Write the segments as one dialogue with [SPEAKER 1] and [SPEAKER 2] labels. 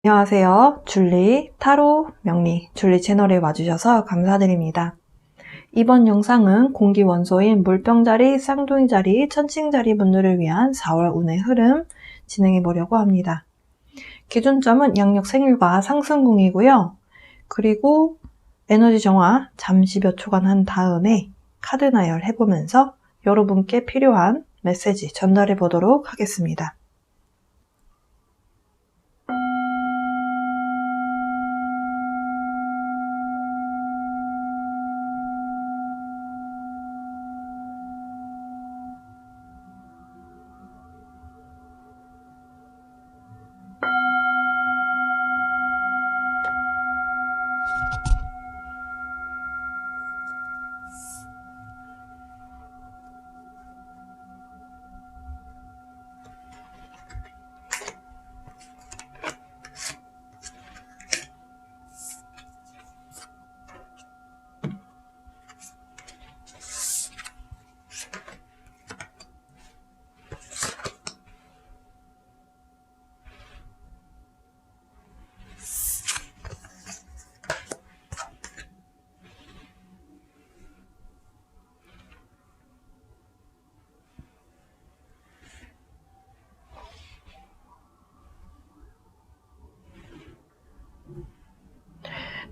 [SPEAKER 1] 안녕하세요. 줄리 타로 명리 줄리 채널에 와주셔서 감사드립니다. 이번 영상은 공기 원소인 물병자리, 쌍둥이자리, 천칭자리 분들을 위한 4월 운의 흐름 진행해 보려고 합니다. 기준점은 양력 생일과 상승궁이고요. 그리고 에너지 정화 잠시 몇 초간 한 다음에 카드 나열 해보면서 여러분께 필요한 메시지 전달해 보도록 하겠습니다.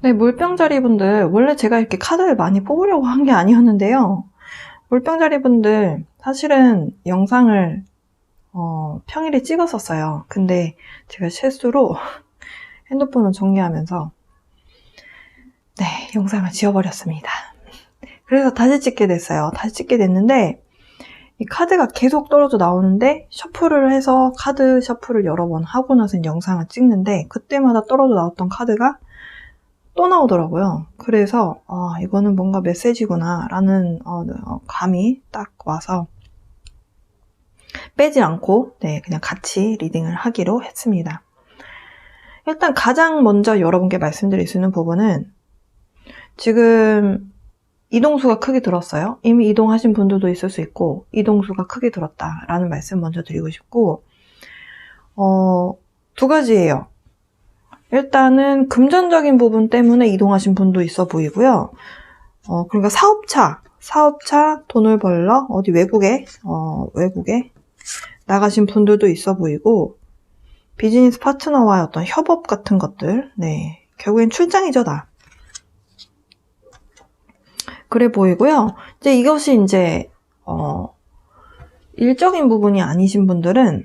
[SPEAKER 1] 네, 물병자리 분들, 원래 제가 이렇게 카드를 많이 뽑으려고 한 게 아니었는데요. 물병자리 분들, 사실은 영상을 평일에 찍었었어요. 근데 제가 실수로 핸드폰을 정리하면서 네, 영상을 지워버렸습니다. 그래서 다시 찍게 됐어요. 다시 찍게 됐는데 이 카드가 계속 떨어져 나오는데 셔플을 해서 카드 셔플을 여러 번 하고 나서 영상을 찍는데 그때마다 떨어져 나왔던 카드가 또 나오더라고요. 그래서 이거는 뭔가 메시지구나 라는 감이 딱 와서 빼지 않고 그냥 같이 리딩을 하기로 했습니다. 일단 가장 먼저 여러분께 말씀드릴 수 있는 부분은 지금 이동수가 크게 들었어요. 이미 이동하신 분들도 있을 수 있고 이동수가 크게 들었다라는 말씀 먼저 드리고 싶고 두 가지예요. 일단은 금전적인 부분 때문에 이동하신 분도 있어 보이고요. 그러니까 사업차 돈을 벌러 어디 외국에 나가신 분들도 있어 보이고 비즈니스 파트너와의 어떤 협업 같은 것들, 결국엔 출장이죠, 다. 그래 보이고요. 이제 이것이 이제 일적인 부분이 아니신 분들은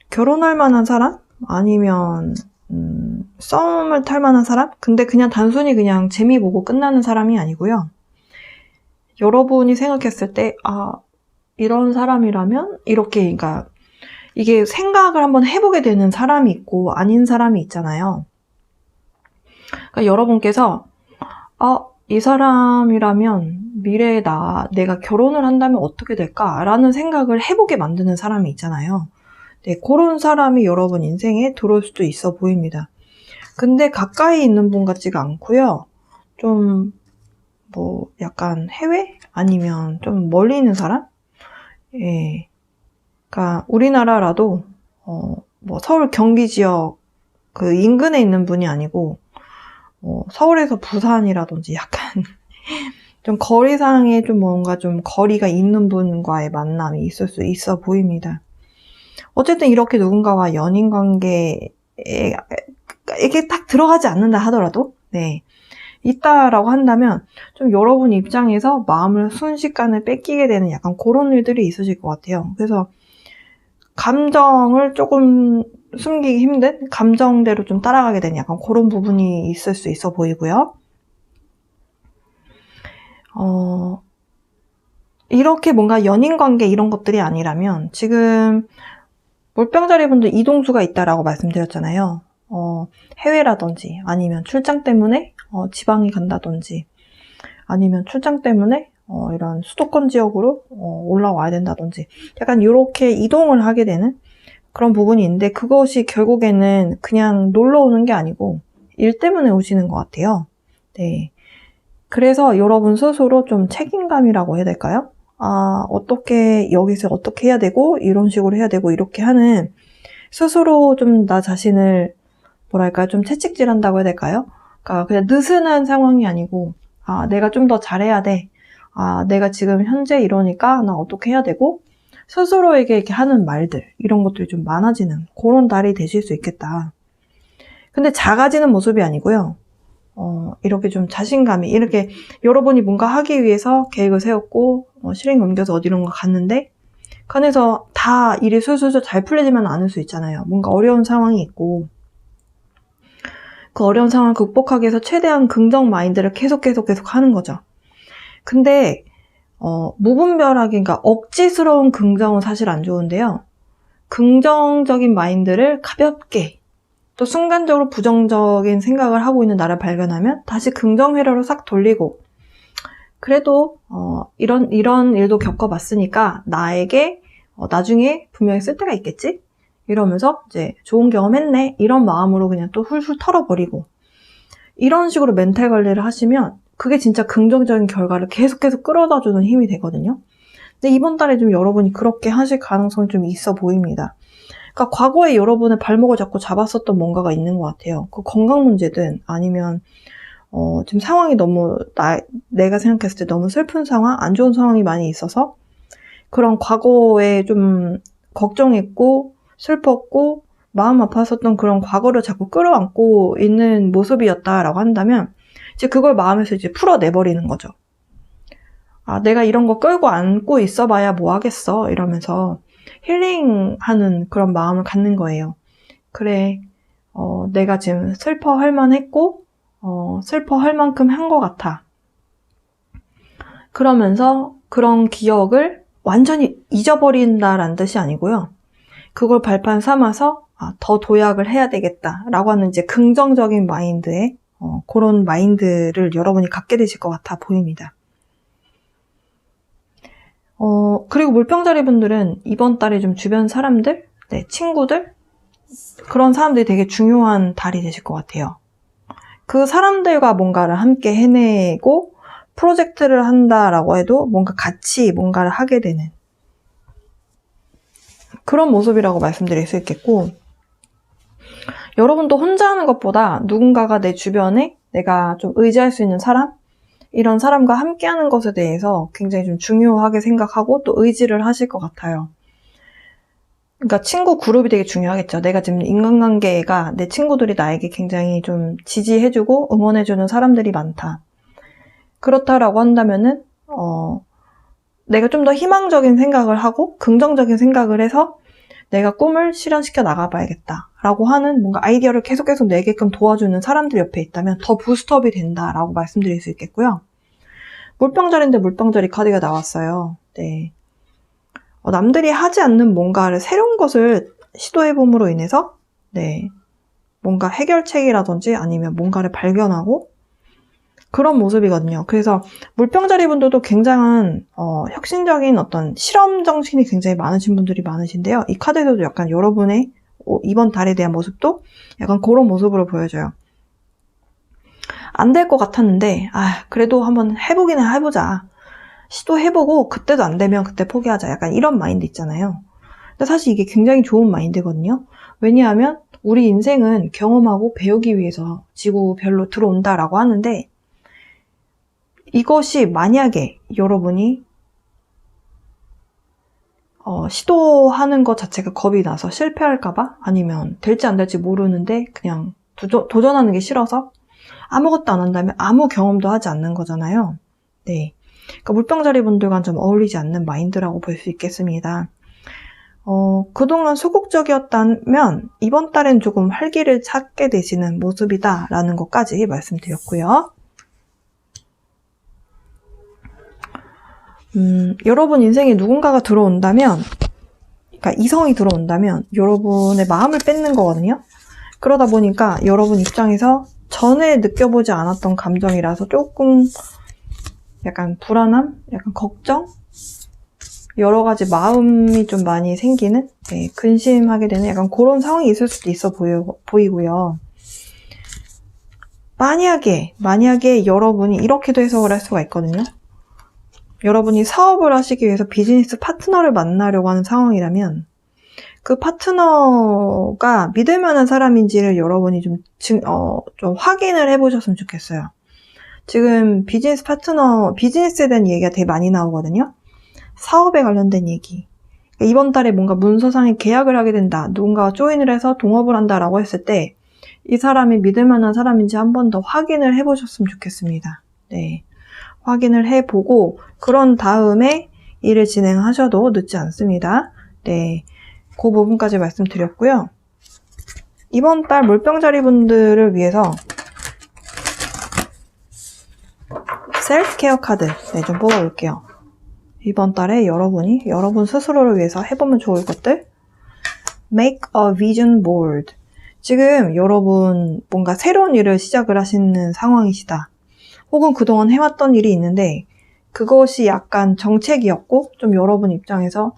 [SPEAKER 1] 결혼할 만한 사람? 아니면 썸을 탈 만한 사람? 근데 그냥 단순히 그냥 재미 보고 끝나는 사람이 아니고요. 여러분이 생각했을 때 이런 사람이라면 이렇게 그러니까 이게 생각을 한번 해보게 되는 사람이 있고 아닌 사람이 있잖아요. 그러니까 여러분께서 이 사람이라면 미래에 내가 결혼을 한다면 어떻게 될까라는 생각을 해보게 만드는 사람이 있잖아요. 그런 사람이 여러분 인생에 들어올 수도 있어 보입니다. 근데 가까이 있는 분 같지가 않고요. 좀 약간 해외? 아니면 좀 멀리 있는 사람? 그러니까 우리나라라도 서울 경기 지역 그 인근에 있는 분이 아니고 서울에서 부산이라든지 약간 좀 거리상에 좀 뭔가 좀 거리가 있는 분과의 만남이 있을 수 있어 보입니다. 어쨌든 이렇게 누군가와 연인 관계에 이게 딱 들어가지 않는다 하더라도 있다라고 한다면 좀 여러분 입장에서 마음을 순식간에 뺏기게 되는 약간 그런 일들이 있으실 것 같아요. 그래서 감정을 조금 숨기기 힘든 감정대로 좀 따라가게 되는 약간 그런 부분이 있을 수 있어 보이고요. 이렇게 뭔가 연인 관계 이런 것들이 아니라면 지금 물병자리 분들 이동수가 있다라고 말씀드렸잖아요. 해외라든지 아니면 출장 때문에 지방에 간다든지 아니면 출장 때문에 이런 수도권 지역으로 올라와야 된다든지 약간 이렇게 이동을 하게 되는 그런 부분이 있는데 그것이 결국에는 그냥 놀러 오는 게 아니고 일 때문에 오시는 것 같아요. 그래서 여러분 스스로 좀 책임감이라고 해야 될까요? 어떻게, 여기서 어떻게 해야 되고, 이런 식으로 해야 되고, 이렇게 하는, 스스로 좀 나 자신을, 뭐랄까, 좀 채찍질 한다고 해야 될까요? 그러니까 그냥 느슨한 상황이 아니고, 내가 좀 더 잘해야 돼. 내가 지금 현재 이러니까 나 어떻게 해야 되고, 스스로에게 이렇게 하는 말들, 이런 것들이 좀 많아지는 그런 달이 되실 수 있겠다. 근데 작아지는 모습이 아니고요. 이렇게 좀 자신감이, 이렇게 여러분이 뭔가 하기 위해서 계획을 세웠고, 실행에 옮겨서 어디론가 갔는데, 그 안에서 다 일이 술술술 잘 풀리지만 않을 수 있잖아요. 뭔가 어려운 상황이 있고, 그 어려운 상황을 극복하기 위해서 최대한 긍정 마인드를 계속 하는 거죠. 근데, 무분별하게, 그러니까 억지스러운 긍정은 사실 안 좋은데요. 긍정적인 마인드를 가볍게, 또 순간적으로 부정적인 생각을 하고 있는 나를 발견하면 다시 긍정 회로로 싹 돌리고, 그래도 이런 일도 겪어봤으니까 나에게 나중에 분명히 쓸 때가 있겠지? 이러면서 이제 좋은 경험했네, 이런 마음으로 그냥 또 훌훌 털어버리고, 이런 식으로 멘탈 관리를 하시면 그게 진짜 긍정적인 결과를 계속 끌어다주는 힘이 되거든요. 근데 이번 달에 좀 여러분이 그렇게 하실 가능성이 좀 있어 보입니다. 그러니까 과거에 여러분의 발목을 잡고 잡았었던 뭔가가 있는 것 같아요. 그 건강 문제든 아니면 지금 상황이 너무 내가 생각했을 때 너무 슬픈 상황, 안 좋은 상황이 많이 있어서 그런 과거에 좀 걱정했고 슬펐고 마음 아팠었던 그런 과거를 자꾸 끌어안고 있는 모습이었다라고 한다면 이제 그걸 마음에서 이제 풀어내버리는 거죠. 내가 이런 거 끌고 안고 있어봐야 뭐 하겠어, 이러면서 힐링하는 그런 마음을 갖는 거예요. 그래, 내가 지금 슬퍼할 만했고 슬퍼할 만큼 한 것 같아. 그러면서 그런 기억을 완전히 잊어버린다라는 뜻이 아니고요. 그걸 발판 삼아서 더 도약을 해야 되겠다라고 하는 이제 긍정적인 마인드에 그런 마인드를 여러분이 갖게 되실 것 같아 보입니다. 그리고 물병자리 분들은 이번 달에 좀 주변 사람들, 친구들, 그런 사람들이 되게 중요한 달이 되실 것 같아요. 그 사람들과 뭔가를 함께 해내고 프로젝트를 한다라고 해도 뭔가 같이 뭔가를 하게 되는 그런 모습이라고 말씀드릴 수 있겠고, 여러분도 혼자 하는 것보다 누군가가 내 주변에 내가 좀 의지할 수 있는 사람, 이런 사람과 함께 하는 것에 대해서 굉장히 좀 중요하게 생각하고 또 의지를 하실 것 같아요. 그러니까 친구 그룹이 되게 중요하겠죠. 내가 지금 인간관계가, 내 친구들이 나에게 굉장히 좀 지지해주고 응원해주는 사람들이 많다. 그렇다라고 한다면은 내가 좀 더 희망적인 생각을 하고 긍정적인 생각을 해서 내가 꿈을 실현시켜 나가봐야겠다 라고 하는 뭔가 아이디어를 계속 내게끔 도와주는 사람들 옆에 있다면 더 부스트업이 된다라고 말씀드릴 수 있겠고요. 물병자리인데 물병자리 카드가 나왔어요. 네. 남들이 하지 않는 뭔가를, 새로운 것을 시도해봄으로 인해서 뭔가 해결책이라든지 아니면 뭔가를 발견하고 그런 모습이거든요. 그래서 물병자리 분들도 굉장한 혁신적인 어떤 실험 정신이 굉장히 많으신 분들이 많으신데요. 이 카드에서도 약간 여러분의 이번 달에 대한 모습도 약간 그런 모습으로 보여져요. 안 될 것 같았는데 그래도 한번 해보기는 해보자. 시도해보고 그때도 안 되면 그때 포기하자. 약간 이런 마인드 있잖아요. 근데 사실 이게 굉장히 좋은 마인드거든요. 왜냐하면 우리 인생은 경험하고 배우기 위해서 지구별로 들어온다라고 하는데, 이것이 만약에 여러분이 시도하는 것 자체가 겁이 나서 실패할까봐, 아니면 될지 안 될지 모르는데 그냥 도전하는 게 싫어서 아무것도 안 한다면 아무 경험도 하지 않는 거잖아요. 네. 그러니까 물병자리 분들과는 좀 어울리지 않는 마인드라고 볼 수 있겠습니다. 그동안 소극적이었다면 이번 달엔 조금 활기를 찾게 되시는 모습이다라는 것까지 말씀드렸고요. 여러분 인생에 누군가가 들어온다면, 그러니까 이성이 들어온다면 여러분의 마음을 뺏는 거거든요. 그러다 보니까 여러분 입장에서 전에 느껴보지 않았던 감정이라서 조금 약간 불안함, 약간 걱정, 여러 가지 마음이 좀 많이 생기는, 근심하게 되는 약간 그런 상황이 있을 수도 있어 보이고요. 만약에 여러분이 이렇게도 해석을 할 수가 있거든요. 여러분이 사업을 하시기 위해서 비즈니스 파트너를 만나려고 하는 상황이라면 그 파트너가 믿을 만한 사람인지를 여러분이 좀 확인을 해보셨으면 좋겠어요. 지금 비즈니스 파트너, 비즈니스에 대한 얘기가 되게 많이 나오거든요. 사업에 관련된 얘기. 이번 달에 뭔가 문서상의 계약을 하게 된다. 누군가가 조인을 해서 동업을 한다라고 했을 때 이 사람이 믿을 만한 사람인지 한 번 더 확인을 해보셨으면 좋겠습니다. 네. 확인을 해보고 그런 다음에 일을 진행하셔도 늦지 않습니다. 네. 그 부분까지 말씀드렸고요. 이번 달 물병자리 분들을 위해서 셀프 케어 카드 좀 뽑아볼게요. 이번 달에 여러분이 여러분 스스로를 위해서 해보면 좋을 것들. Make a vision board. 지금 여러분 뭔가 새로운 일을 시작을 하시는 상황이시다. 혹은 그동안 해왔던 일이 있는데 그것이 약간 정책이었고 좀 여러분 입장에서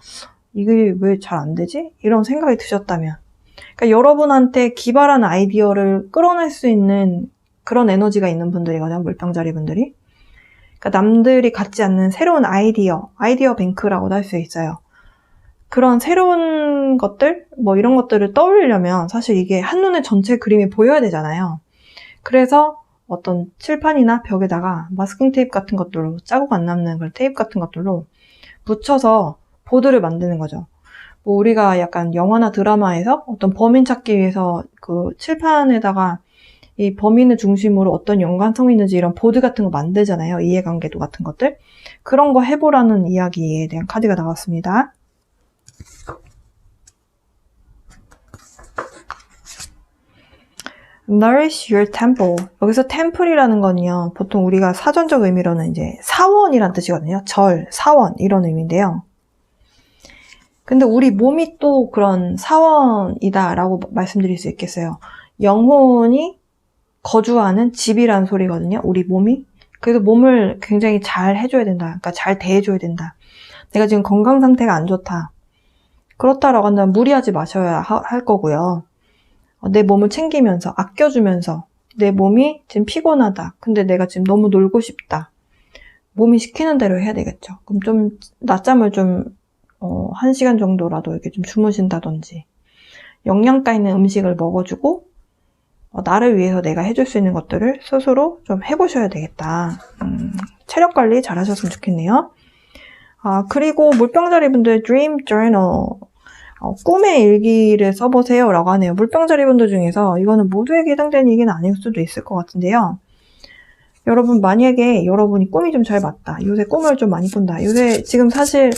[SPEAKER 1] 이게 왜 잘 안 되지? 이런 생각이 드셨다면 그러니까 여러분한테 기발한 아이디어를 끌어낼 수 있는 그런 에너지가 있는 분들이거든요. 물병자리 분들이. 그러니까 남들이 갖지 않는 새로운 아이디어 뱅크라고도 할 수 있어요. 그런 새로운 것들, 뭐 이런 것들을 떠올리려면 사실 이게 한눈에 전체 그림이 보여야 되잖아요. 그래서 어떤 칠판이나 벽에다가 마스킹 테이프 같은 것들로 자국 안 남는 그런 테이프 같은 것들로 붙여서 보드를 만드는 거죠. 뭐 우리가 약간 영화나 드라마에서 어떤 범인 찾기 위해서 그 칠판에다가 이 범인을 중심으로 어떤 연관성이 있는지 이런 보드 같은 거 만들잖아요. 이해관계도 같은 것들. 그런 거 해보라는 이야기에 대한 카드가 나왔습니다. Nourish your temple. 여기서 temple이라는 건요. 보통 우리가 사전적 의미로는 이제 사원이란 뜻이거든요. 절, 사원 이런 의미인데요. 근데 우리 몸이 또 그런 사원이다라고 말씀드릴 수 있겠어요. 영혼이 거주하는 집이란 소리거든요. 우리 몸이. 그래서 몸을 굉장히 잘 해줘야 된다. 그러니까 잘 대해줘야 된다. 내가 지금 건강 상태가 안 좋다. 그렇다라고 한다면 무리하지 마셔야 할 거고요. 내 몸을 챙기면서 아껴주면서 내 몸이 지금 피곤하다. 근데 내가 지금 너무 놀고 싶다. 몸이 시키는 대로 해야 되겠죠. 그럼 좀 낮잠을 좀 1시간 정도라도 이렇게 좀 주무신다든지 영양가 있는 음식을 먹어주고 나를 위해서 내가 해줄 수 있는 것들을 스스로 좀 해보셔야 되겠다. 체력 관리 잘 하셨으면 좋겠네요. 그리고 물병자리 분들 Dream Journal 꿈의 일기를 써보세요 라고 하네요. 물병자리 분들 중에서 이거는 모두에게 해당되는 얘기는 아닐 수도 있을 것 같은데요. 여러분 만약에 여러분이 꿈이 좀 잘 맞다. 요새 꿈을 좀 많이 꾼다. 요새 지금 사실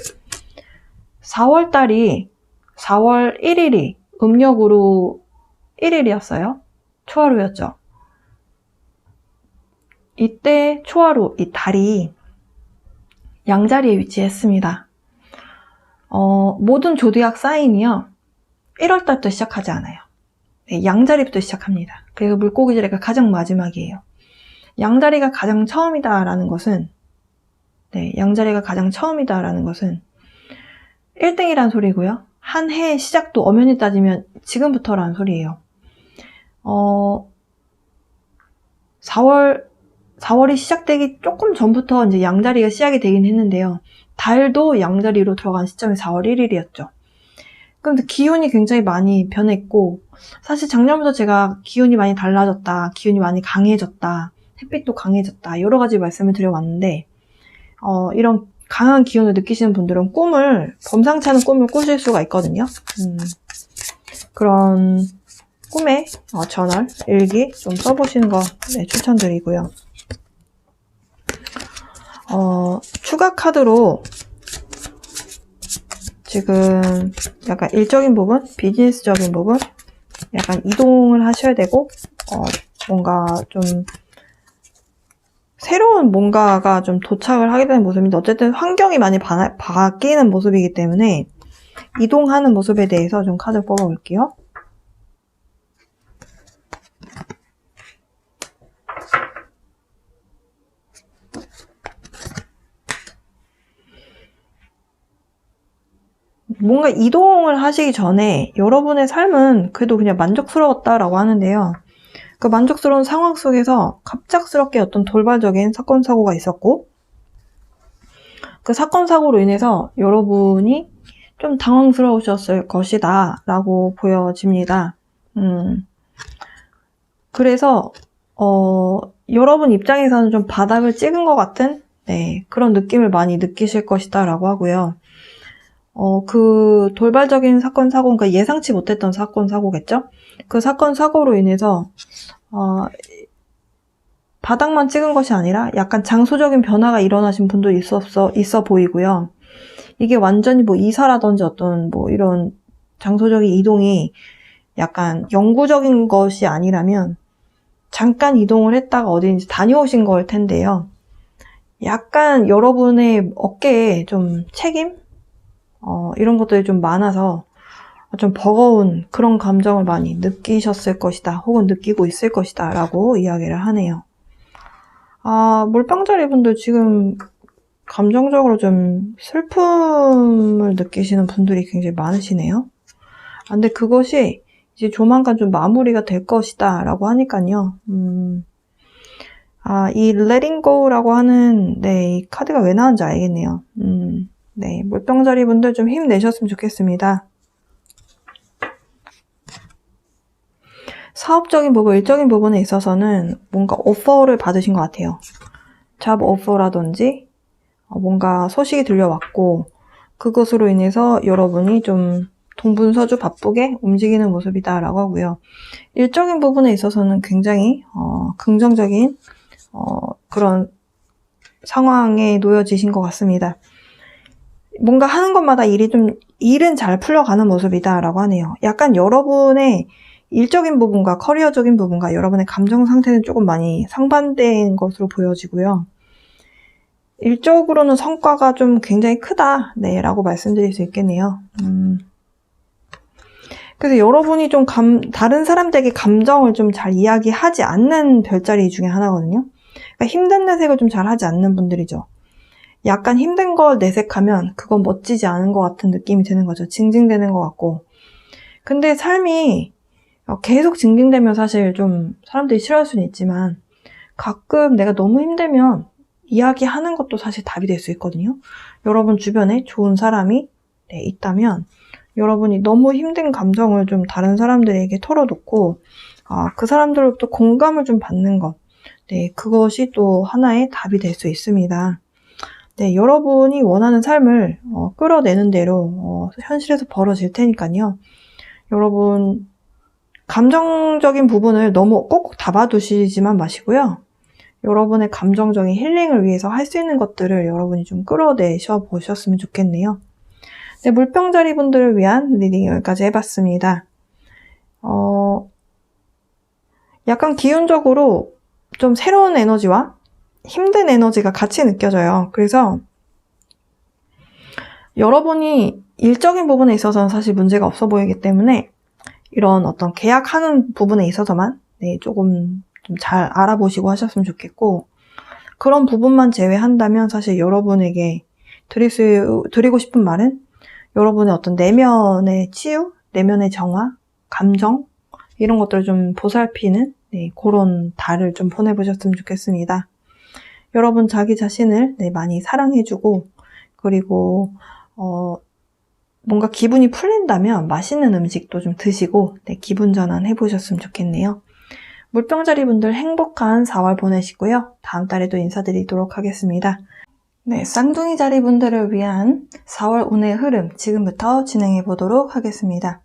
[SPEAKER 1] 4월달이 4월 1일이 음력으로 1일이었어요. 초하루였죠. 이때 초하루, 이 달이 양자리에 위치했습니다. 모든 조디악 사인이요. 1월달부터 시작하지 않아요. 네, 양자리부터 시작합니다. 그래서 물고기 자리가 가장 마지막이에요. 양자리가 가장 처음이다라는 것은 양자리가 가장 처음이다라는 것은 1등이란 소리고요. 한 해의 시작도 엄연히 따지면 지금부터라는 소리예요. 4월이 시작되기 조금 전부터 이제 양자리가 시작이 되긴 했는데요. 달도 양자리로 들어간 시점이 4월 1일이었죠. 그런데 기온이 굉장히 많이 변했고 사실 작년부터 제가 기온이 많이 달라졌다, 기온이 많이 강해졌다, 햇빛도 강해졌다 여러 가지 말씀을 드려왔는데 이런 강한 기온을 느끼시는 분들은 범상치 않은 꿈을 꾸실 수가 있거든요. 그런 꿈의 저널, 일기 좀 써보시는 거 추천드리고요. 추가 카드로 지금 약간 일적인 부분, 비즈니스적인 부분 약간 이동을 하셔야 되고 뭔가 좀 새로운 뭔가가 좀 도착을 하게 되는 모습인데 어쨌든 환경이 많이 바뀌는 모습이기 때문에 이동하는 모습에 대해서 좀 카드 뽑아볼게요. 뭔가 이동을 하시기 전에 여러분의 삶은 그래도 그냥 만족스러웠다라고 하는데요. 그 만족스러운 상황 속에서 갑작스럽게 어떤 돌발적인 사건, 사고가 있었고 그 사건 사고로 인해서 여러분이 좀 당황스러우셨을 것이다 라고 보여집니다. 그래서 여러분 입장에서는 좀 바닥을 찍은 것 같은 그런 느낌을 많이 느끼실 것이다 라고 하고요. 그 돌발적인 사건 사고, 그러니까 예상치 못했던 사건 사고겠죠? 그 사건 사고로 인해서 바닥만 찍은 것이 아니라 약간 장소적인 변화가 일어나신 분도 있어 보이고요. 이게 완전히 뭐 이사라든지 어떤 뭐 이런 장소적인 이동이 약간 영구적인 것이 아니라면 잠깐 이동을 했다가 어딘지 다녀오신 걸 텐데요. 약간 여러분의 어깨에 좀 책임? 이런 것들이 좀 많아서 좀 버거운 그런 감정을 많이 느끼셨을 것이다. 혹은 느끼고 있을 것이다. 라고 이야기를 하네요. 물병자리 분들 지금 감정적으로 좀 슬픔을 느끼시는 분들이 굉장히 많으시네요. 근데 그것이 이제 조만간 좀 마무리가 될 것이다 라고 하니까요. 이 letting go라고 하는 이 카드가 왜 나왔는지 알겠네요. 물병자리 분들 좀 힘내셨으면 좋겠습니다. 사업적인 부분, 일적인 부분에 있어서는 뭔가 오퍼를 받으신 것 같아요. 잡 오퍼라든지 뭔가 소식이 들려왔고 그것으로 인해서 여러분이 좀 동분서주 바쁘게 움직이는 모습이다 라고 하고요. 일적인 부분에 있어서는 굉장히 긍정적인 그런 상황에 놓여지신 것 같습니다. 뭔가 하는 것마다 일은 잘 풀려가는 모습이다 라고 하네요. 약간 여러분의 일적인 부분과 커리어적인 부분과 여러분의 감정 상태는 조금 많이 상반된 것으로 보여지고요. 일적으로는 성과가 좀 굉장히 크다 라고 말씀드릴 수 있겠네요. 그래서 여러분이 좀 다른 사람들에게 감정을 좀 잘 이야기하지 않는 별자리 중에 하나거든요. 그러니까 힘든 내색을 좀 잘 하지 않는 분들이죠. 약간 힘든 걸 내색하면 그건 멋지지 않은 것 같은 느낌이 드는 거죠. 징징대는 것 같고. 근데 삶이 계속 징징대면 사실 좀 사람들이 싫어할 수는 있지만 가끔 내가 너무 힘들면 이야기하는 것도 사실 답이 될 수 있거든요. 여러분 주변에 좋은 사람이 있다면 여러분이 너무 힘든 감정을 좀 다른 사람들에게 털어놓고 그 사람들로부터 공감을 좀 받는 것. 그것이 또 하나의 답이 될 수 있습니다. 여러분이 원하는 삶을 끌어내는 대로 현실에서 벌어질 테니까요. 여러분 감정적인 부분을 너무 꼭꼭 담아두시지만 마시고요. 여러분의 감정적인 힐링을 위해서 할 수 있는 것들을 여러분이 좀 끌어내셔 보셨으면 좋겠네요. 물병자리 분들을 위한 리딩 여기까지 해봤습니다. 약간 기운적으로 좀 새로운 에너지와 힘든 에너지가 같이 느껴져요. 그래서 여러분이 일적인 부분에 있어서는 사실 문제가 없어 보이기 때문에 이런 어떤 계약하는 부분에 있어서만 조금 좀 잘 알아보시고 하셨으면 좋겠고, 그런 부분만 제외한다면 사실 여러분에게 드리고 싶은 말은 여러분의 어떤 내면의 치유, 내면의 정화, 감정 이런 것들을 좀 보살피는 그런 달을 좀 보내보셨으면 좋겠습니다. 여러분 자기 자신을 많이 사랑해주고, 그리고 뭔가 기분이 풀린다면 맛있는 음식도 좀 드시고 기분 전환 해보셨으면 좋겠네요. 물병자리 분들 행복한 4월 보내시고요. 다음 달에도 인사드리도록 하겠습니다. 쌍둥이 자리 분들을 위한 4월 운의 흐름 지금부터 진행해 보도록 하겠습니다.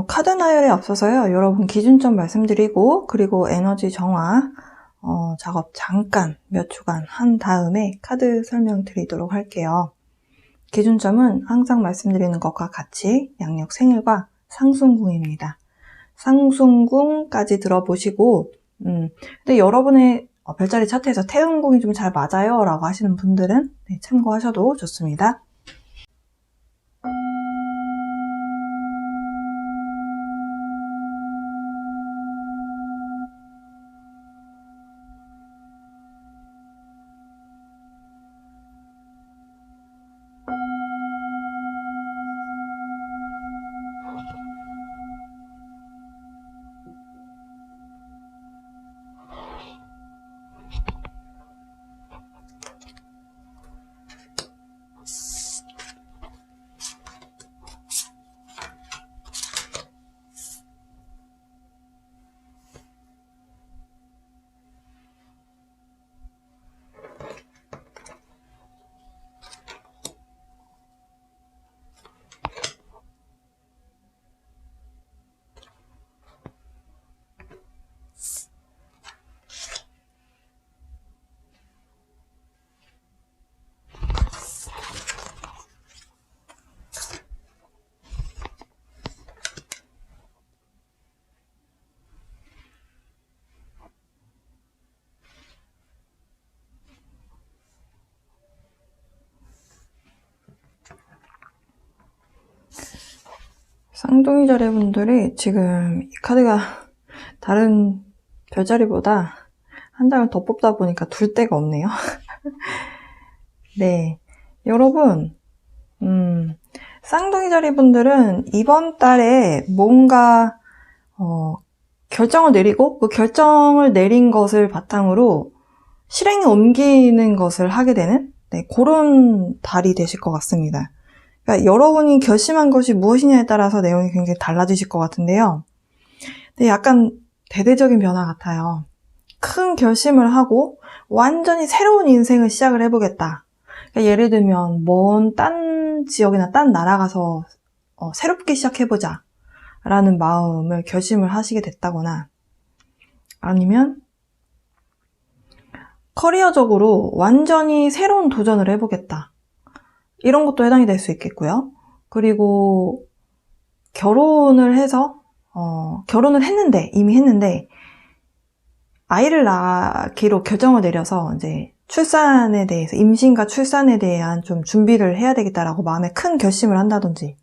[SPEAKER 1] 카드 나열에 앞서서요. 여러분 기준점 말씀드리고 그리고 에너지 정화 작업 잠깐 몇 초간 한 다음에 카드 설명드리도록 할게요. 기준점은 항상 말씀드리는 것과 같이 양력 생일과 상순궁입니다. 상순궁까지 들어보시고 근데 여러분의 별자리 차트에서 태음궁이 좀 잘 맞아요 라고 하시는 분들은 참고하셔도 좋습니다. 쌍둥이 자리분들이 지금 이 카드가 다른 별자리보다 한 장을 더 뽑다 보니까 둘 데가 없네요. 네, 여러분, 쌍둥이 자리분들은 이번 달에 뭔가 결정을 내리고 그 결정을 내린 것을 바탕으로 실행에 옮기는 것을 하게 되는 그런 달이 되실 것 같습니다. 그러니까 여러분이 결심한 것이 무엇이냐에 따라서 내용이 굉장히 달라지실 것 같은데요. 근데 약간 대대적인 변화 같아요. 큰 결심을 하고 완전히 새로운 인생을 시작을 해보겠다. 그러니까 예를 들면 먼 딴 지역이나 딴 나라 가서 새롭게 시작해보자 라는 마음을 결심을 하시게 됐다거나, 아니면 커리어적으로 완전히 새로운 도전을 해보겠다, 이런 것도 해당이 될 수 있겠고요. 그리고 결혼을 해서 결혼을 했는데, 이미 했는데 아이를 낳기로 결정을 내려서 이제 출산에 대해서, 임신과 출산에 대한 좀 준비를 해야 되겠다라고 마음에 큰 결심을 한다든지.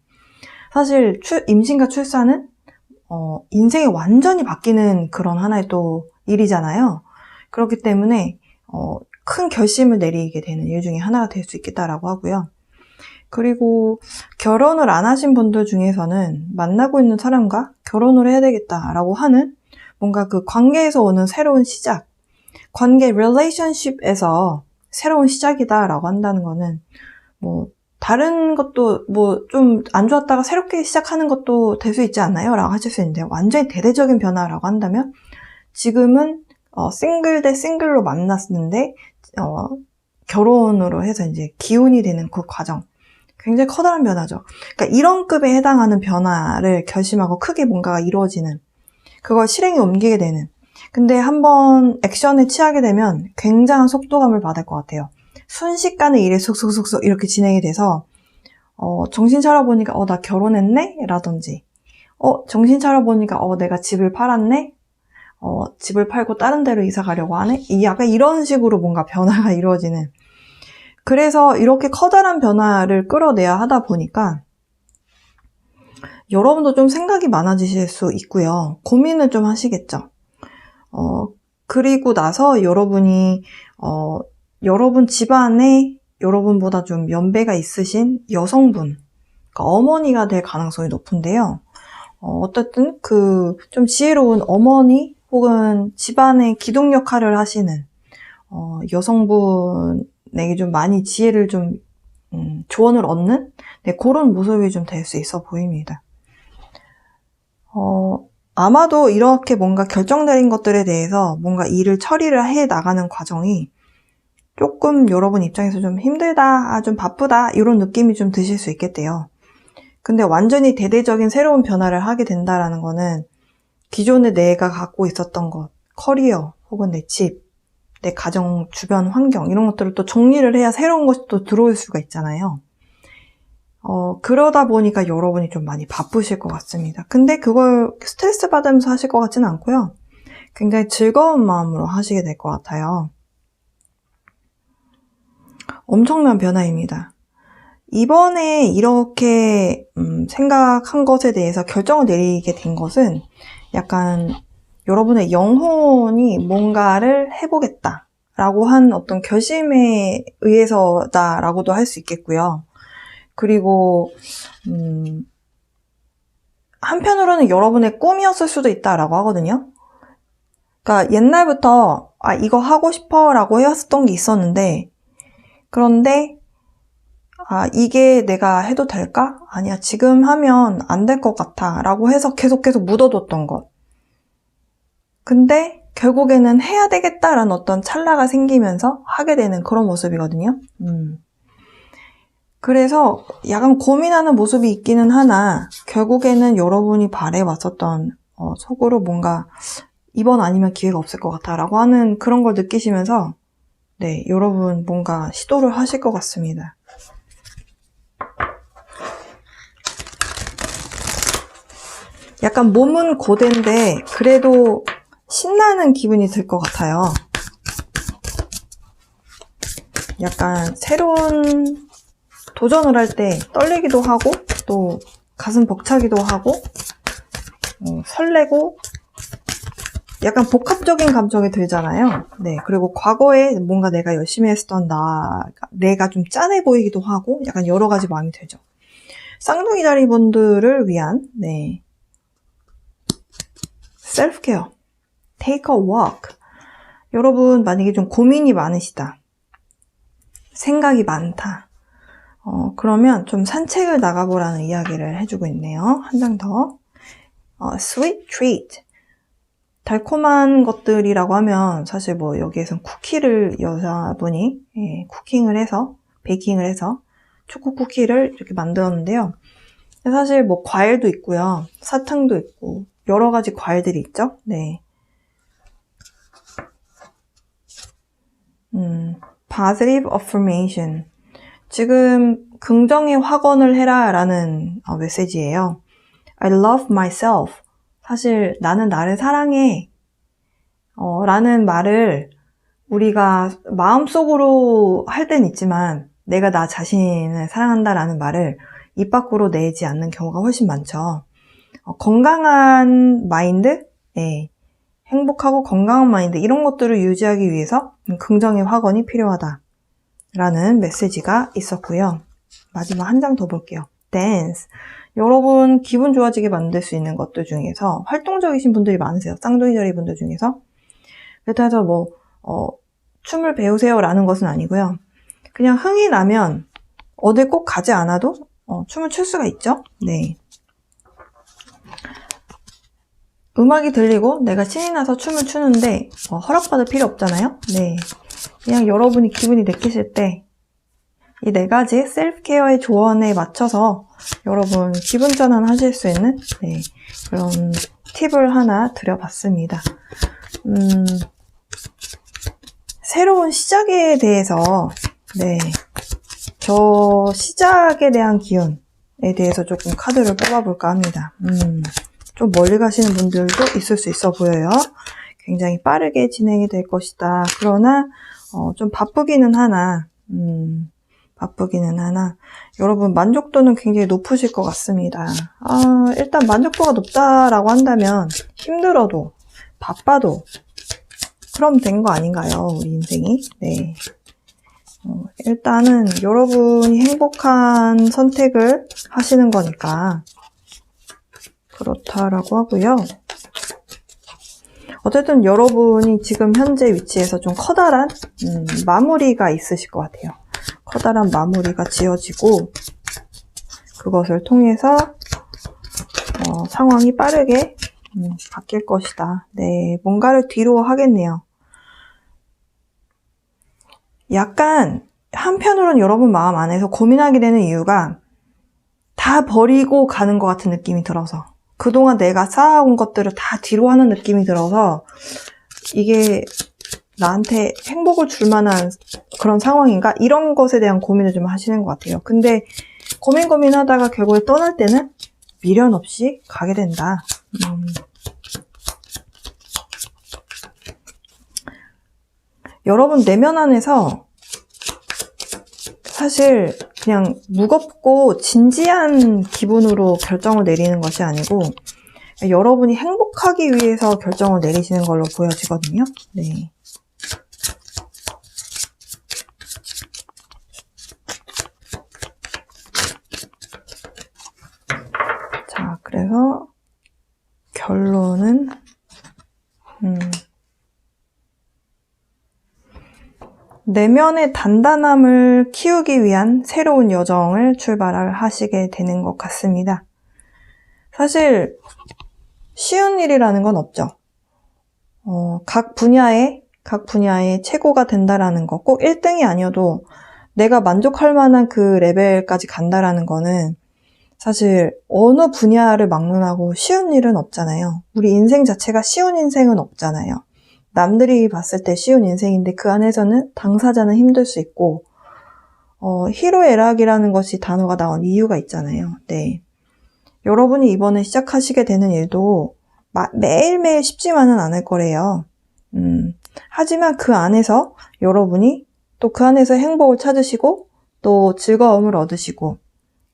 [SPEAKER 1] 사실 임신과 출산은 인생이 완전히 바뀌는 그런 하나의 또 일이잖아요. 그렇기 때문에 큰 결심을 내리게 되는 일 중에 하나가 될 수 있겠다라고 하고요. 그리고 결혼을 안 하신 분들 중에서는 만나고 있는 사람과 결혼을 해야 되겠다라고 하는 뭔가 그 관계에서 오는 새로운 시작, 관계 relationship에서 새로운 시작이다라고 한다는 거는 뭐 다른 것도 뭐 좀 안 좋았다가 새롭게 시작하는 것도 될 수 있지 않나요? 라고 하실 수 있는데요. 완전히 대대적인 변화라고 한다면 지금은 싱글 대 싱글로 만났는데 결혼으로 해서 이제 기혼이 되는 그 과정, 굉장히 커다란 변화죠. 그러니까 이런 급에 해당하는 변화를 결심하고 크게 뭔가가 이루어지는, 그걸 실행에 옮기게 되는. 근데 한번 액션에 취하게 되면 굉장한 속도감을 받을 것 같아요. 순식간에 일이 쑥쑥쑥쑥 이렇게 진행이 돼서 정신 차려보니까 나 결혼했네? 라든지 정신 차려보니까 내가 집을 팔았네? 집을 팔고 다른 데로 이사 가려고 하네? 약간 이런 식으로 뭔가 변화가 이루어지는. 그래서 이렇게 커다란 변화를 끌어내야 하다 보니까 여러분도 좀 생각이 많아지실 수 있고요. 고민을 좀 하시겠죠. 그리고 나서 여러분이 여러분 집안에 여러분보다 좀 연배가 있으신 여성분, 그러니까 어머니가 될 가능성이 높은데요. 어쨌든 좀 지혜로운 어머니 혹은 집안의 기둥 역할을 하시는 여성분에게 좀 많이 지혜를 좀 조언을 얻는 그런 모습이 좀 될 수 있어 보입니다. 아마도 이렇게 뭔가 결정 내린 것들에 대해서 뭔가 일을 처리를 해 나가는 과정이 조금 여러분 입장에서 좀 힘들다, 좀 바쁘다, 이런 느낌이 좀 드실 수 있겠대요. 근데 완전히 대대적인 새로운 변화를 하게 된다라는 거는 기존에 내가 갖고 있었던 것, 커리어 혹은 내 집, 내 가정 주변 환경, 이런 것들을 또 정리를 해야 새로운 것이 또 들어올 수가 있잖아요. 그러다 보니까 여러분이 좀 많이 바쁘실 것 같습니다. 근데 그걸 스트레스 받으면서 하실 것 같지는 않고요. 굉장히 즐거운 마음으로 하시게 될 것 같아요. 엄청난 변화입니다. 이번에 이렇게 생각한 것에 대해서 결정을 내리게 된 것은 약간 여러분의 영혼이 뭔가를 해보겠다 라고 한 어떤 결심에 의해서다라고도 할 수 있겠고요. 그리고 한편으로는 여러분의 꿈이었을 수도 있다라고 하거든요. 그러니까 옛날부터 이거 하고 싶어 라고 해왔었던 게 있었는데, 그런데 이게 내가 해도 될까? 아니야, 지금 하면 안 될 것 같아 라고 해서 계속 묻어뒀던 것. 근데 결국에는 해야 되겠다라는 어떤 찰나가 생기면서 하게 되는 그런 모습이거든요. 그래서 약간 고민하는 모습이 있기는 하나 결국에는 여러분이 바래왔었던 속으로 뭔가 이번 아니면 기회가 없을 것 같아 라고 하는 그런 걸 느끼시면서 여러분 뭔가 시도를 하실 것 같습니다. 약간 몸은 고된데 그래도 신나는 기분이 들 것 같아요. 약간 새로운 도전을 할 때 떨리기도 하고 또 가슴 벅차기도 하고, 설레고, 약간 복합적인 감정이 들잖아요. 네. 그리고 과거에 뭔가 내가 열심히 했었던 내가 좀 짠해 보이기도 하고, 약간 여러 가지 마음이 들죠. 쌍둥이 자리 분들을 위한, 네. 셀프 케어. Take a walk. 여러분, 만약에 좀 고민이 많으시다. 생각이 많다. 그러면 좀 산책을 나가보라는 이야기를 해주고 있네요. 한 장 더. Sweet treat. 달콤한 것들이라고 하면 사실 뭐 여기에선 쿠키를 여자분이 쿠킹을 해서 베이킹을 해서 초코 쿠키를 이렇게 만들었는데요. 사실 뭐 과일도 있고요. 사탕도 있고 여러 가지 과일들이 있죠. 네. Positive affirmation. 지금 긍정의 확언을 해라 라는 메시지예요. I love myself. 사실 나는 나를 사랑해 라는 말을 우리가 마음속으로 할 땐 있지만 내가 나 자신을 사랑한다 라는 말을 입 밖으로 내지 않는 경우가 훨씬 많죠. 건강한 마인드, 네. 행복하고 건강한 마인드 이런 것들을 유지하기 위해서 긍정의 확언이 필요하다 라는 메시지가 있었고요. 마지막 한 장 더 볼게요. Dance. 여러분 기분 좋아지게 만들 수 있는 것들 중에서 활동적이신 분들이 많으세요. 쌍둥이 자리 분들 중에서. 그래서 뭐 춤을 배우세요 라는 것은 아니고요. 그냥 흥이 나면 어딜 꼭 가지 않아도 춤을 출 수가 있죠. 네. 음악이 들리고 내가 신이 나서 춤을 추는데 허락받을 필요 없잖아요. 네. 그냥 여러분이 기분이 내키실 때 이 4가지 셀프 케어의 조언에 맞춰서 여러분 기분 전환 하실 수 있는 그런 팁을 하나 드려봤습니다. 새로운 시작에 대해서 저 시작에 대한 기운에 대해서 조금 카드를 뽑아볼까 합니다. 좀 멀리 가시는 분들도 있을 수 있어 보여요. 굉장히 빠르게 진행이 될 것이다. 그러나 좀 바쁘기는 하나 여러분 만족도는 굉장히 높으실 것 같습니다. 일단 만족도가 높다라고 한다면 힘들어도 바빠도 그럼 된 거 아닌가요? 우리 인생이. 네. 일단은 여러분이 행복한 선택을 하시는 거니까 그렇다라고 하고요. 어쨌든 여러분이 지금 현재 위치에서 좀 커다란 마무리가 있으실 것 같아요. 커다란 마무리가 지어지고 그것을 통해서 상황이 빠르게 바뀔 것이다. 네, 뭔가를 뒤로 하겠네요. 약간 한편으로는 여러분 마음 안에서 고민하게 되는 이유가 다 버리고 가는 것 같은 느낌이 들어서 그동안 내가 쌓아온 것들을 다 뒤로 하는 느낌이 들어서 이게 나한테 행복을 줄 만한 그런 상황인가? 이런 것에 대한 고민을 좀 하시는 것 같아요. 근데 고민하다가 결국에 떠날 때는 미련 없이 가게 된다. 여러분 내면 안에서 사실 그냥 무겁고 진지한 기분으로 결정을 내리는 것이 아니고 여러분이 행복하기 위해서 결정을 내리시는 걸로 보여지거든요. 네. 자, 그래서 결론은 내면의 단단함을 키우기 위한 새로운 여정을 출발을 하시게 되는 것 같습니다. 사실 쉬운 일이라는 건 없죠. 각 분야에 최고가 된다라는 거, 꼭 1등이 아니어도 내가 만족할 만한 그 레벨까지 간다라는 거는 사실 어느 분야를 막론하고 쉬운 일은 없잖아요. 우리 인생 자체가 쉬운 인생은 없잖아요. 남들이 봤을 때 쉬운 인생인데 그 안에서는 당사자는 힘들 수 있고 희로애락이라는 것이 단어가 나온 이유가 있잖아요. 네. 여러분이 이번에 시작하시게 되는 일도 매일매일 쉽지만은 않을 거래요. 하지만 그 안에서 여러분이 또 그 안에서 행복을 찾으시고 또 즐거움을 얻으시고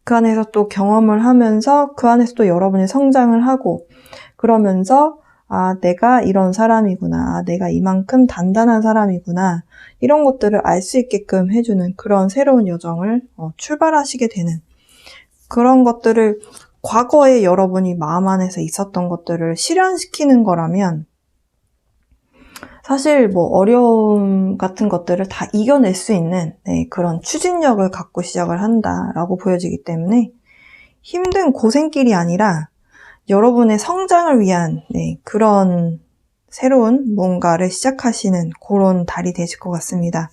[SPEAKER 1] 그 안에서 또 경험을 하면서 그 안에서 또 여러분이 성장을 하고 그러면서 아, 내가 이런 사람이구나. 아, 내가 이만큼 단단한 사람이구나. 이런 것들을 알 수 있게끔 해주는 그런 새로운 여정을 출발하시게 되는 그런 것들을 과거에 여러분이 마음 안에서 있었던 것들을 실현시키는 거라면 사실 뭐 어려움 같은 것들을 다 이겨낼 수 있는 그런 추진력을 갖고 시작을 한다라고 보여지기 때문에 힘든 고생길이 아니라 여러분의 성장을 위한 그런 새로운 뭔가를 시작하시는 그런 달이 되실 것 같습니다.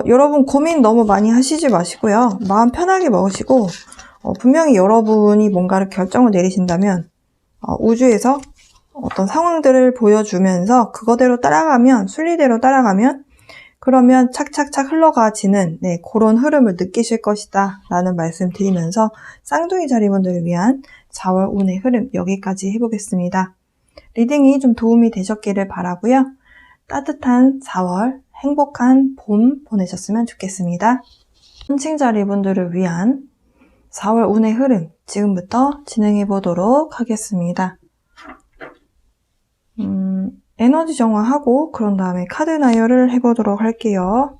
[SPEAKER 1] 여러분 고민 너무 많이 하시지 마시고요. 마음 편하게 먹으시고 분명히 여러분이 뭔가를 결정을 내리신다면 우주에서 어떤 상황들을 보여주면서 그거대로 따라가면 순리대로 따라가면 그러면 착착착 흘러가지는 그런 흐름을 느끼실 것이다 라는 말씀 드리면서 쌍둥이 자리분들을 위한 4월 운의 흐름 여기까지 해보겠습니다. 리딩이 좀 도움이 되셨기를 바라고요. 따뜻한 4월 행복한 봄 보내셨으면 좋겠습니다. 천칭 자리분들을 위한 4월 운의 흐름 지금부터 진행해 보도록 하겠습니다. 에너지 정화하고 그런 다음에 카드 나열을 해보도록 할게요.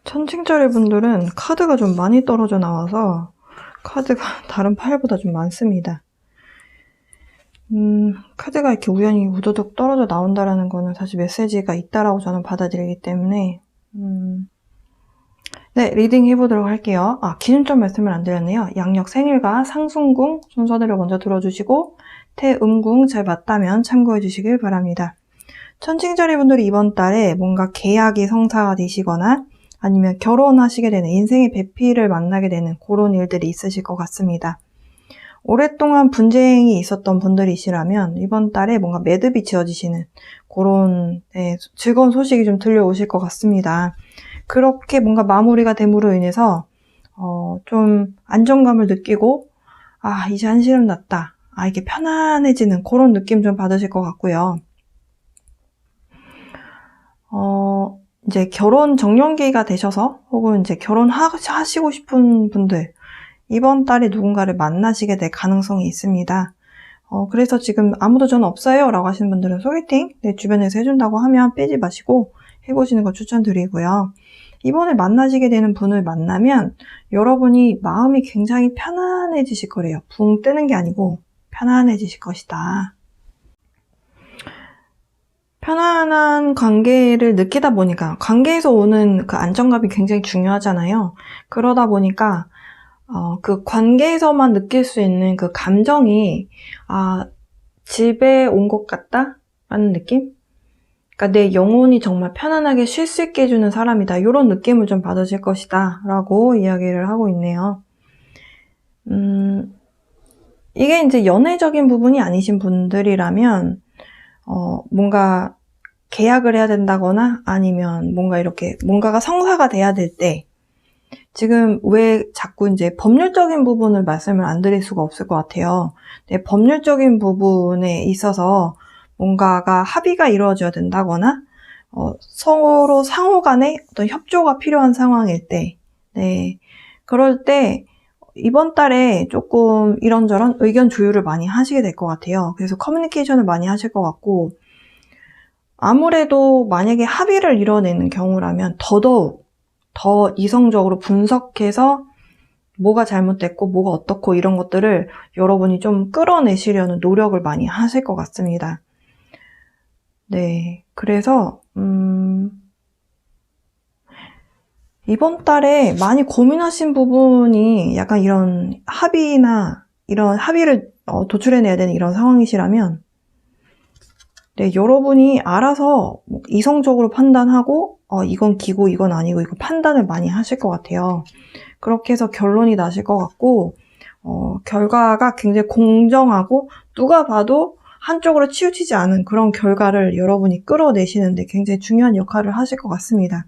[SPEAKER 1] 천칭자리 분들은 카드가 좀 많이 떨어져 나와서 카드가 다른 파일보다 좀 많습니다. 카드가 이렇게 우연히 우두둑 떨어져 나온다라는 거는 사실 메시지가 있다라고 저는 받아들이기 때문에 네, 리딩 해보도록 할게요. 기준점 말씀을 안 드렸네요. 양력 생일과 상순궁 순서대로 먼저 들어주시고 태음궁 잘 맞다면 참고해 주시길 바랍니다. 천칭자리 분들이 이번 달에 뭔가 계약이 성사가 되시거나 아니면 결혼하시게 되는 인생의 배필을 만나게 되는 그런 일들이 있으실 것 같습니다. 오랫동안 분쟁이 있었던 분들이시라면 이번 달에 뭔가 매듭이 지어지시는 그런 즐거운 소식이 좀 들려오실 것 같습니다. 그렇게 뭔가 마무리가 됨으로 인해서 좀 안정감을 느끼고 이제 한시름 났다. 이게 편안해지는 그런 느낌 좀 받으실 것 같고요. 이제 결혼 정년기가 되셔서 혹은 이제 결혼하시고 싶은 분들 이번 달에 누군가를 만나시게 될 가능성이 있습니다. 그래서 지금 아무도 전 없어요 라고 하시는 분들은 소개팅 내 주변에서 해준다고 하면 빼지 마시고 해보시는 거 추천드리고요. 이번에 만나시게 되는 분을 만나면 여러분이 마음이 굉장히 편안해지실 거래요. 붕 뜨는 게 아니고 편안해지실 것이다. 편안한 관계를 느끼다 보니까 관계에서 오는 그 안정감이 굉장히 중요하잖아요. 그러다 보니까 그 관계에서만 느낄 수 있는 그 감정이 집에 온 것 같다? 라는 느낌? 그러니까 내 영혼이 정말 편안하게 쉴 수 있게 해주는 사람이다. 이런 느낌을 좀 받으실 것이다. 라고 이야기를 하고 있네요. 이게 이제 연애적인 부분이 아니신 분들이라면 뭔가 계약을 해야 된다거나 아니면 뭔가 이렇게 뭔가가 성사가 돼야 될 때 지금 왜 자꾸 이제 법률적인 부분을 말씀을 안 드릴 수가 없을 것 같아요. 법률적인 부분에 있어서 뭔가가 합의가 이루어져야 된다거나 서로 상호 간에 어떤 협조가 필요한 상황일 때 그럴 때 이번 달에 조금 이런저런 의견 조율을 많이 하시게 될 것 같아요. 그래서 커뮤니케이션을 많이 하실 것 같고, 아무래도 만약에 합의를 이뤄내는 경우라면 더더욱 더 이성적으로 분석해서 뭐가 잘못됐고 뭐가 어떻고 이런 것들을 여러분이 좀 끌어내시려는 노력을 많이 하실 것 같습니다. 네, 그래서 이번 달에 많이 고민하신 부분이 약간 이런 합의나 이런 합의를 도출해내야 되는 이런 상황이시라면, 네, 여러분이 알아서 이성적으로 판단하고 이건 기고 이건 아니고 이거 판단을 많이 하실 것 같아요. 그렇게 해서 결론이 나실 것 같고, 결과가 굉장히 공정하고 누가 봐도 한쪽으로 치우치지 않은 그런 결과를 여러분이 끌어내시는데 굉장히 중요한 역할을 하실 것 같습니다.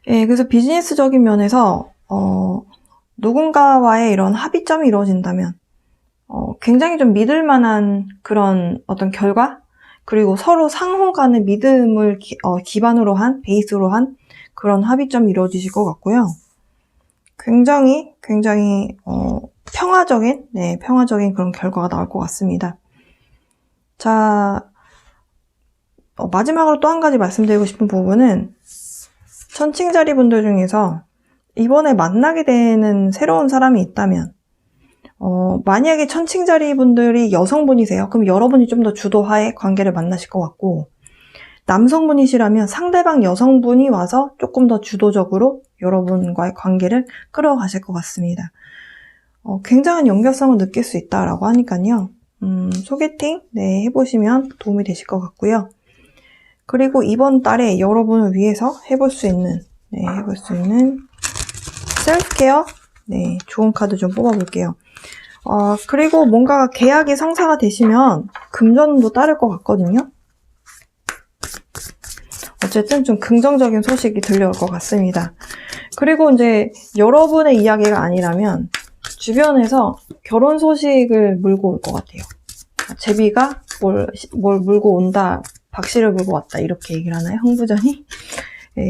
[SPEAKER 1] 예, 그래서 비즈니스적인 면에서 누군가와의 이런 합의점이 이루어진다면 굉장히 좀 믿을 만한 그런 어떤 결과, 그리고 서로 상호 간의 믿음을 기반으로 한, 베이스로 한 그런 합의점이 이루어지실 것 같고요. 굉장히 평화적인 그런 결과가 나올 것 같습니다. 자, 마지막으로 또 한 가지 말씀드리고 싶은 부분은, 천칭자리 분들 중에서 이번에 만나게 되는 새로운 사람이 있다면, 만약에 천칭자리 분들이 여성분이세요. 그럼 여러분이 좀 더 주도하에 관계를 만나실 것 같고, 남성분이시라면 상대방 여성분이 와서 조금 더 주도적으로 여러분과의 관계를 끌어가실 것 같습니다. 굉장한 연결성을 느낄 수 있다라고 하니까요. 소개팅 해보시면 도움이 되실 것 같고요. 그리고 이번 달에 여러분을 위해서 해볼 수 있는 셀프케어 좋은 카드 좀 뽑아볼게요. 그리고 뭔가 계약이 성사가 되시면 금전도 따를 것 같거든요. 어쨌든 좀 긍정적인 소식이 들려올 것 같습니다. 그리고 이제 여러분의 이야기가 아니라면 주변에서 결혼 소식을 물고 올 것 같아요. 제비가 뭘 물고 온다, 박씨를 물고 왔다, 이렇게 얘기를 하나요? 흥부전이?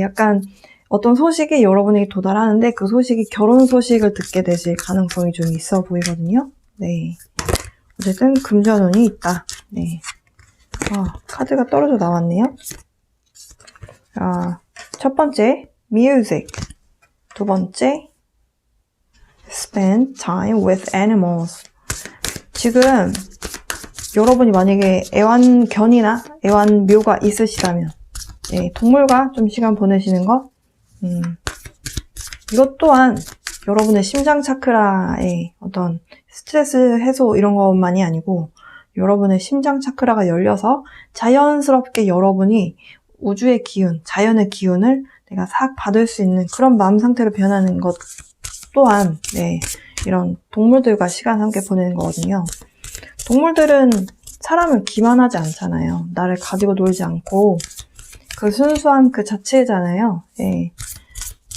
[SPEAKER 1] 약간 어떤 소식이 여러분에게 도달하는데 그 소식이 결혼 소식을 듣게 되실 가능성이 좀 있어 보이거든요. 네. 어쨌든 금전운이 있다. 네. 카드가 떨어져 나왔네요. 첫 번째, music. 두 번째, spend time with animals. 지금 여러분이 만약에 애완견이나 애완묘가 있으시다면, 동물과 좀 시간 보내시는 거, 이것 또한 여러분의 심장 차크라의 어떤 스트레스 해소 이런 것만이 아니고, 여러분의 심장 차크라가 열려서 자연스럽게 여러분이 우주의 기운, 자연의 기운을 내가 싹 받을 수 있는 그런 마음 상태로 변하는 것 또한 이런 동물들과 시간 함께 보내는 거거든요. 동물들은 사람을 기만하지 않잖아요. 나를 가지고 놀지 않고 그 순수함 그 자체잖아요.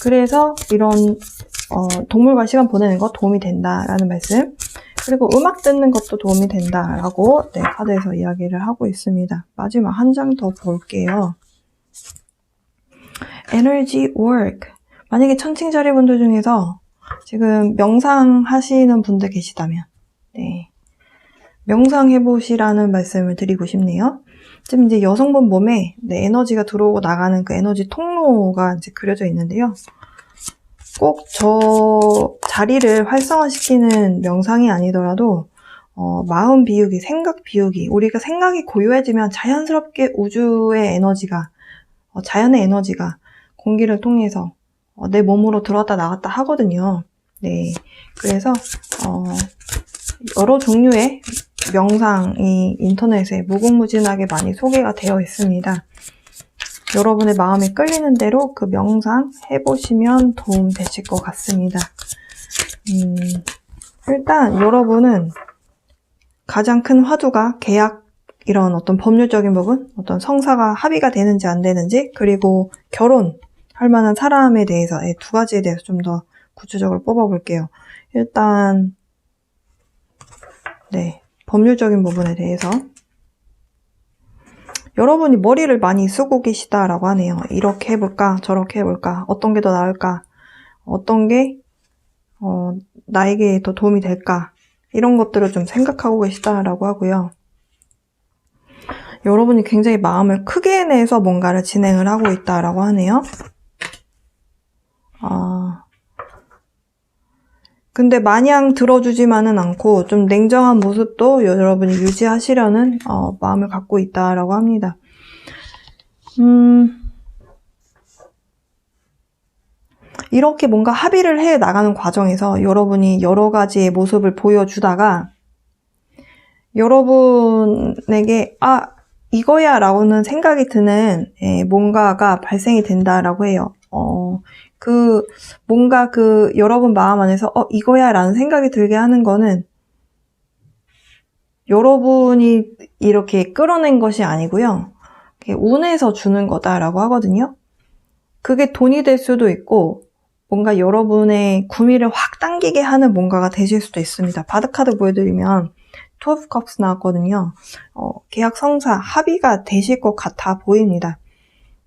[SPEAKER 1] 그래서 이런 동물과 시간 보내는 것 도움이 된다라는 말씀. 그리고 음악 듣는 것도 도움이 된다라고 카드에서 이야기를 하고 있습니다. 마지막 한 장 더 볼게요. Energy work. 만약에 천칭자리 분들 중에서 지금 명상하시는 분들 계시다면 명상해보시라는 말씀을 드리고 싶네요. 지금 이제 여성분 몸에 에너지가 들어오고 나가는 그 에너지 통로가 이제 그려져 있는데요. 꼭 저 자리를 활성화시키는 명상이 아니더라도 마음 비우기, 생각 비우기. 우리가 생각이 고요해지면 자연스럽게 우주의 에너지가, 자연의 에너지가 공기를 통해서 내 몸으로 들어왔다 나갔다 하거든요. 그래서 여러 종류의 명상이 인터넷에 무궁무진하게 많이 소개가 되어 있습니다. 여러분의 마음에 끌리는 대로 그 명상 해보시면 도움 되실 것 같습니다. 일단 여러분은 가장 큰 화두가 계약, 이런 어떤 법률적인 부분, 어떤 성사가 합의가 되는지 안 되는지, 그리고 결혼할 만한 사람에 대해서 두 가지에 대해서 좀 더 구체적으로 뽑아볼게요. 일단 법률적인 부분에 대해서 여러분이 머리를 많이 쓰고 계시다라고 하네요. 이렇게 해볼까? 저렇게 해볼까? 어떤 게 더 나을까? 어떤 게 나에게 더 도움이 될까? 이런 것들을 좀 생각하고 계시다라고 하고요. 여러분이 굉장히 마음을 크게 내서 뭔가를 진행을 하고 있다라고 하네요. 근데 마냥 들어주지만은 않고 좀 냉정한 모습도 여러분이 유지하시려는 마음을 갖고 있다라고 합니다. 이렇게 뭔가 합의를 해 나가는 과정에서 여러분이 여러 가지의 모습을 보여주다가 여러분에게 이거야 라고는 생각이 드는 뭔가가 발생이 된다라고 해요. 뭔가 여러분 마음 안에서 이거야 라는 생각이 들게 하는 거는 여러분이 이렇게 끌어낸 것이 아니고요. 운에서 주는 거다라고 하거든요. 그게 돈이 될 수도 있고 뭔가 여러분의 구미를 확 당기게 하는 뭔가가 되실 수도 있습니다. 바드카드 보여드리면 Two of Cups 나왔거든요. 계약 성사, 합의가 되실 것 같아 보입니다.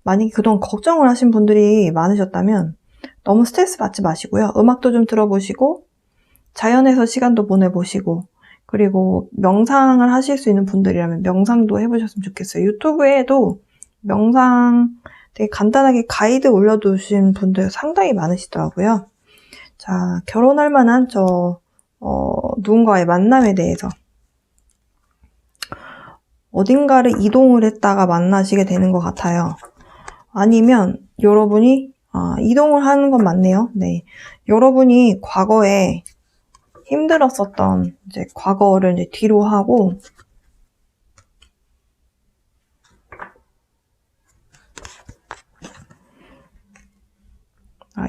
[SPEAKER 1] 만약에 그동안 걱정을 하신 분들이 많으셨다면 너무 스트레스 받지 마시고요. 음악도 좀 들어보시고 자연에서 시간도 보내보시고 그리고 명상을 하실 수 있는 분들이라면 명상도 해보셨으면 좋겠어요. 유튜브에도 명상 되게 간단하게 가이드 올려두신 분들 상당히 많으시더라고요. 자, 결혼할 만한 누군가의 만남에 대해서 어딘가를 이동을 했다가 만나시게 되는 것 같아요. 아니면 여러분이 이동을 하는 건 맞네요. 네, 여러분이 과거에 힘들었었던 과거를 뒤로 하고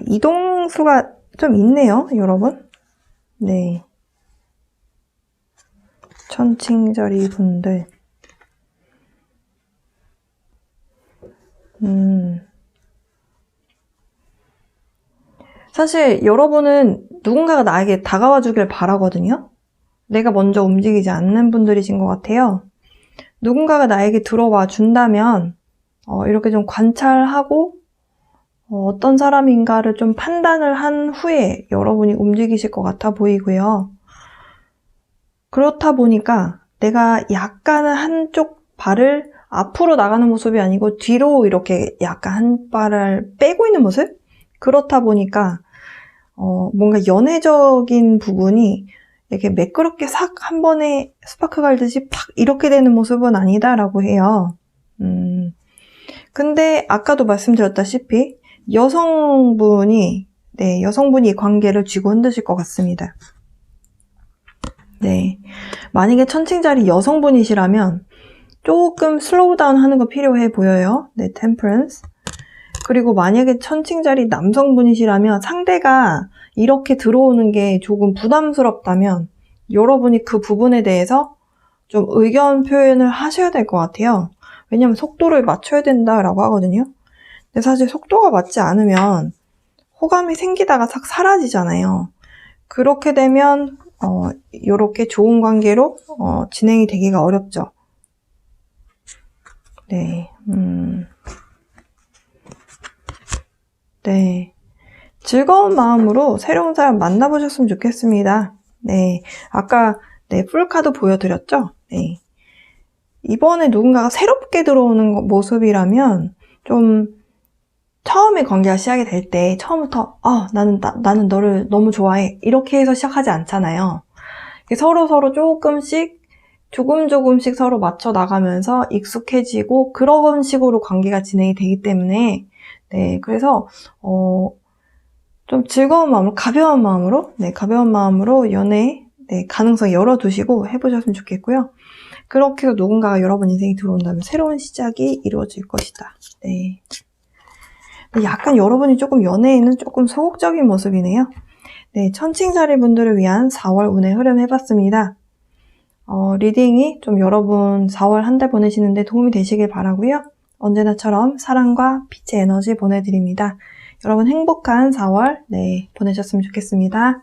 [SPEAKER 1] 이동수가 좀 있네요, 여러분. 네, 천칭자리 분들. 사실 여러분은 누군가가 나에게 다가와 주길 바라거든요. 내가 먼저 움직이지 않는 분들이신 것 같아요. 누군가가 나에게 들어와 준다면 이렇게 좀 관찰하고 어떤 사람인가를 좀 판단을 한 후에 여러분이 움직이실 것 같아 보이고요. 그렇다 보니까 내가 약간은 한쪽 발을 앞으로 나가는 모습이 아니고 뒤로 이렇게 약간 한 발을 빼고 있는 모습? 그렇다 보니까 뭔가 연애적인 부분이 이렇게 매끄럽게 싹 한 번에 스파크 갈듯이 팍 이렇게 되는 모습은 아니다라고 해요. 근데 아까도 말씀드렸다시피 여성분이 이 관계를 쥐고 흔드실 것 같습니다. 네, 만약에 천칭자리 여성분이시라면 조금 슬로우 다운 하는 거 필요해 보여요. 네, 템퍼런스. 그리고 만약에 천칭자리 남성분이시라면 상대가 이렇게 들어오는 게 조금 부담스럽다면 여러분이 그 부분에 대해서 좀 의견 표현을 하셔야 될 것 같아요. 왜냐면 속도를 맞춰야 된다라고 하거든요. 근데 사실 속도가 맞지 않으면 호감이 생기다가 싹 사라지잖아요. 그렇게 되면 이렇게 좋은 관계로 진행이 되기가 어렵죠. 네, 네, 즐거운 마음으로 새로운 사람 만나보셨으면 좋겠습니다. 네, 아까 풀카드 보여드렸죠? 네, 이번에 누군가가 새롭게 들어오는 모습이라면 좀 처음에 관계가 시작이 될 때 처음부터 나는 너를 너무 좋아해 이렇게 해서 시작하지 않잖아요. 서로 조금씩 서로 맞춰 나가면서 익숙해지고 그런 식으로 관계가 진행이 되기 때문에 그래서 좀 즐거운 마음으로 가벼운 마음으로 연애 가능성 열어두시고 해보셨으면 좋겠고요. 그렇게 해서 누군가가 여러분 인생에 들어온다면 새로운 시작이 이루어질 것이다. 네. 약간 여러분이 조금 연애에는 조금 소극적인 모습이네요. 네, 천칭자리 분들을 위한 4월 운의 흐름 해봤습니다. 리딩이 좀 여러분 4월 한 달 보내시는데 도움이 되시길 바라고요. 언제나처럼 사랑과 빛의 에너지 보내드립니다. 여러분 행복한 4월 보내셨으면 좋겠습니다.